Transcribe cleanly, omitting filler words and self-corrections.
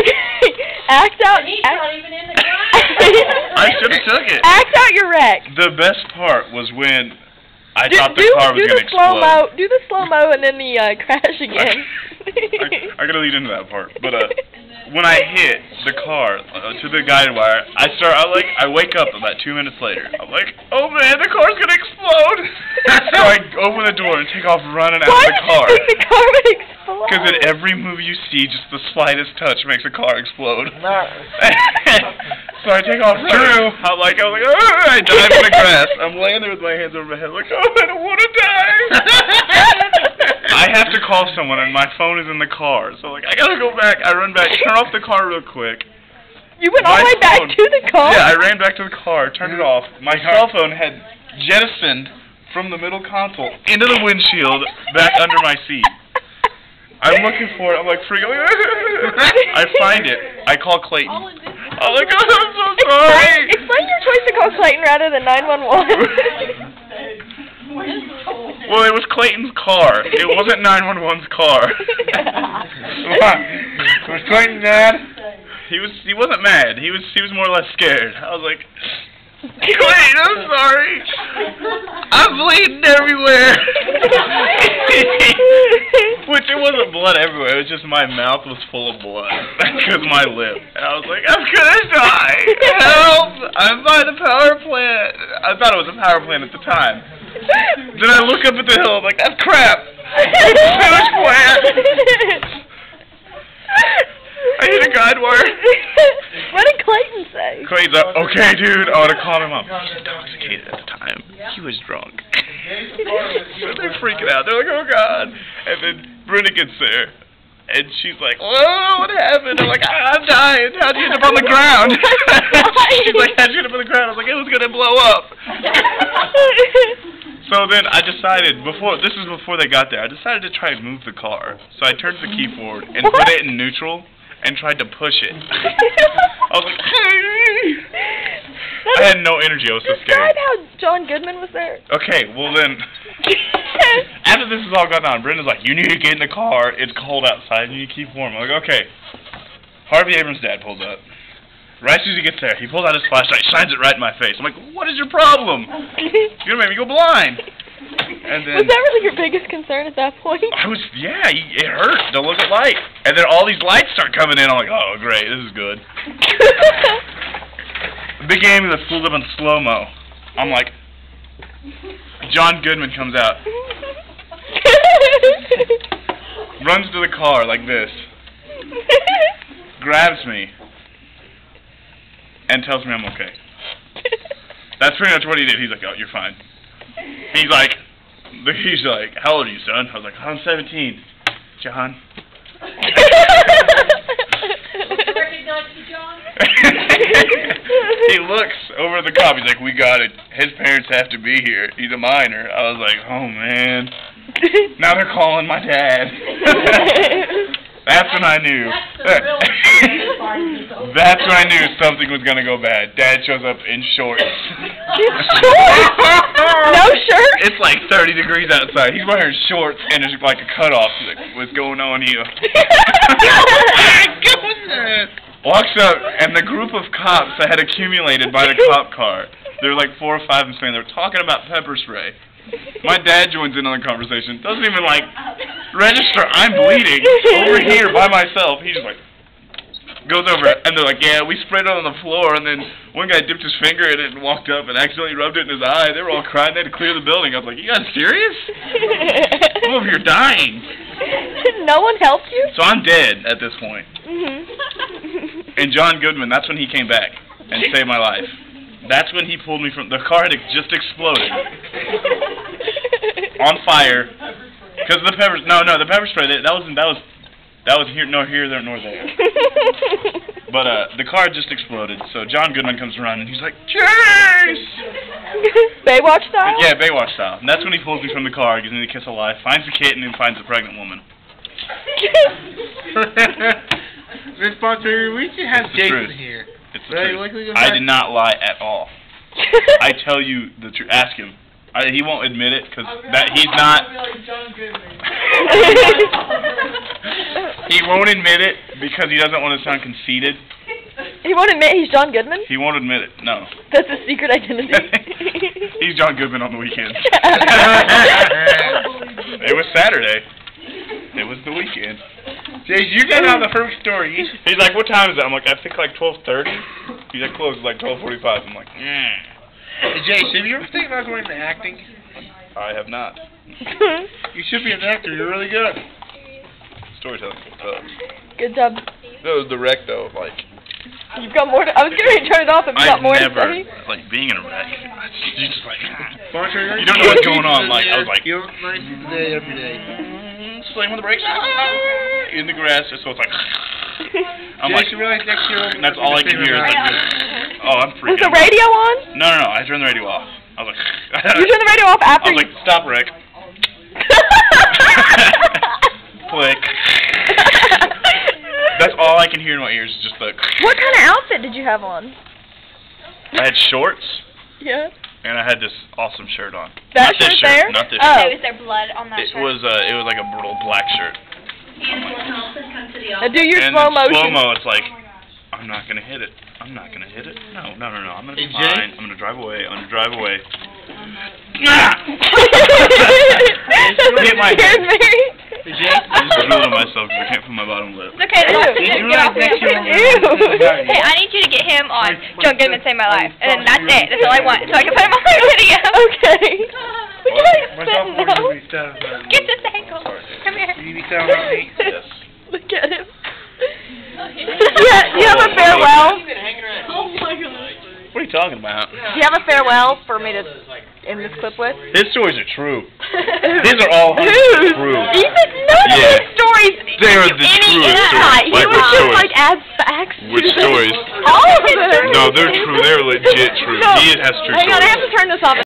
Okay, act out. He's not even in the car. I should have took it. Act out your wreck. The best part was when I thought the car was going to explode. Do the slow-mo and then the crash again. I gotta lead into that part, but when I hit the car to the guided wire, I wake up about 2 minutes later. I'm like, oh man, the car's gonna explode! So I open the door and take off running out of the car. Why did you think the car would explode? Because in every movie you see, just the slightest touch makes a car explode. So I take off running. I'm like, oh, I dive in the grass. I'm laying there with my hands over my head, like, oh, I don't want to die. I have to call someone, and my phone is in the car. So, like, I gotta go back. I run back, turn off the car real quick. You went all the way back to the car? Yeah, I ran back to the car, turned it off. My cell phone had jettisoned from the middle console into the windshield, back under my seat. I'm looking for it. I'm like freaking. I find it. I call Clayton. I'm like, oh, I'm so sorry. Explain your choice to call Clayton rather than 911. Well, it was Clayton's car. It wasn't 911's car. Was Clayton mad? He wasn't mad. He was more or less scared. I was like, Clayton, I'm sorry. I'm bleeding everywhere. Which it wasn't blood everywhere. It was just my mouth was full of blood because my lip. And I was like, I'm gonna die. Help! I'm by the power plant. I thought it was a power plant at the time. Then I look up at the hill. I'm like, that's crap. Sewage plant. I hit a guide wire. What did Clayton say? Clayton's like, okay, dude. I would have called him up. He was intoxicated at the time. He was drunk. So they're freaking out. They're like, oh, God. And then Brenda gets there. And she's like, whoa, what happened? I'm like, I'm dying. How'd you end up on the ground? She's like, how'd you end up on the ground? I was like, it was going to blow up. So then I decided, this was before they got there, I decided to try and move the car. So I turned the key forward and put it in neutral and tried to push it. I was like, hey! I had no energy, I was so scared. Describe how John Goodman was there. Okay, well then, after this has all gone on, Brenda's like, you need to get in the car, it's cold outside, you need to keep warm. I'm like, okay. Harvey Abrams' dad pulls up. Right as soon as he gets there, he pulls out his flashlight, shines it right in my face. I'm like, what is your problem? You're gonna make me go blind. And then, was that really your biggest concern at that point? Yeah, it hurt to look at light. And then all these lights start coming in. I'm like, oh, great, this is good. The big ambulance pulls up in slow-mo. I'm like, John Goodman comes out. Runs to the car like this. Grabs me. And tells me I'm okay. That's pretty much what he did. He's like, oh, you're fine. He's like, how old are you, son? I was like, I'm 17. John. He looks over the cop. He's like, we got it. His parents have to be here. He's a minor. I was like, oh, man. Now they're calling my dad. That's when I knew. That's when I knew something was going to go bad. Dad shows up in shorts. Shorts? No shirt? It's like 30 degrees outside. He's wearing shorts and it's like a cutoff. He's like, what's going on here? Walks up, and the group of cops that had accumulated by the cop car, there were like 4 or 5 in Spain, they were talking about pepper spray. My dad joins in on the conversation. Doesn't even, like, register. I'm bleeding over here by myself. He just, like, goes over, and they're like, yeah, we sprayed it on the floor, and then one guy dipped his finger in it and walked up and accidentally rubbed it in his eye. They were all crying. They had to clear the building. I was like, you guys serious? I'm over here dying. No one helped you? So I'm dead at this point. And John Goodman, that's when he came back and saved my life. That's when he pulled me from the car had just exploded on fire because the pepper. No, the pepper spray. That was here nor there. But the car had just exploded. So John Goodman comes around and he's like, Jayce! Baywatch style? Yeah, Baywatch style. And that's when he pulls me from the car, gives me the kiss of life, finds the kitten, and finds the pregnant woman. Miss Potter, we should have Jayce here. It's the truth. I did not lie at all. I tell you the truth. Ask him. He won't admit it because he's not. He won't admit it because he doesn't want to sound conceited. He won't admit he's John Goodman? He won't admit it. No. That's his secret identity. He's John Goodman on the weekends. It was Saturday. It was the weekend. Jayce, you got out the first story. He's like, what time is it? I'm like, I think like 12:30. He's like, close, like 12:45. I'm like, Hey, Jayce, have you ever think about going into acting? I have not. You should be an actor. You're really good. Storytelling. Tough. Good job. That was the wreck, though. Like, You've got more to... I was getting ready to turn it off, but you've got more to say. like, being in a wreck. You just like, Sponsor, you don't know what's going on. Like, I was like, you nice today every day. Slam on the brakes. In the grass. So it's like, I'm Jayce, like, you realize next year and that's all I can hear is like, oh, I'm freaking. Was the radio on? No. I turned the radio off. I was like, You turned the radio off after I was like, stop, Rick. Click. That's all I can hear in my ears is just the. What kind of outfit did you have on? I had shorts. Yeah. And I had this awesome shirt on. That not this shirt there? Not this Oh. shirt. Was there blood on that shirt? It was like a little black shirt. Now do your and slow motion. Slow-mo, it's like, I'm not going to hit it. I'm not going to hit it. No. I'm going to be fine. I'm going to drive away. I'm going to drive away. Hit my head. I just drew on myself because I can't feel my bottom lip. It's okay, get off him. Hey, I need you to get him on John Goodman Save My Life. And then that's it. That's all I want. So I can put him on my video. Okay. Get this angle. Come here. Yes. Look at him. You have a farewell? What are you talking about? Do you have a farewell for me to end this clip with? His stories are true. These are all true. Even none of his stories. They are the truest stories. He would just like add facts. Which stories? All of them. No, they're true. They're legit true. No. He has true Hang on, I stories. have to turn this off.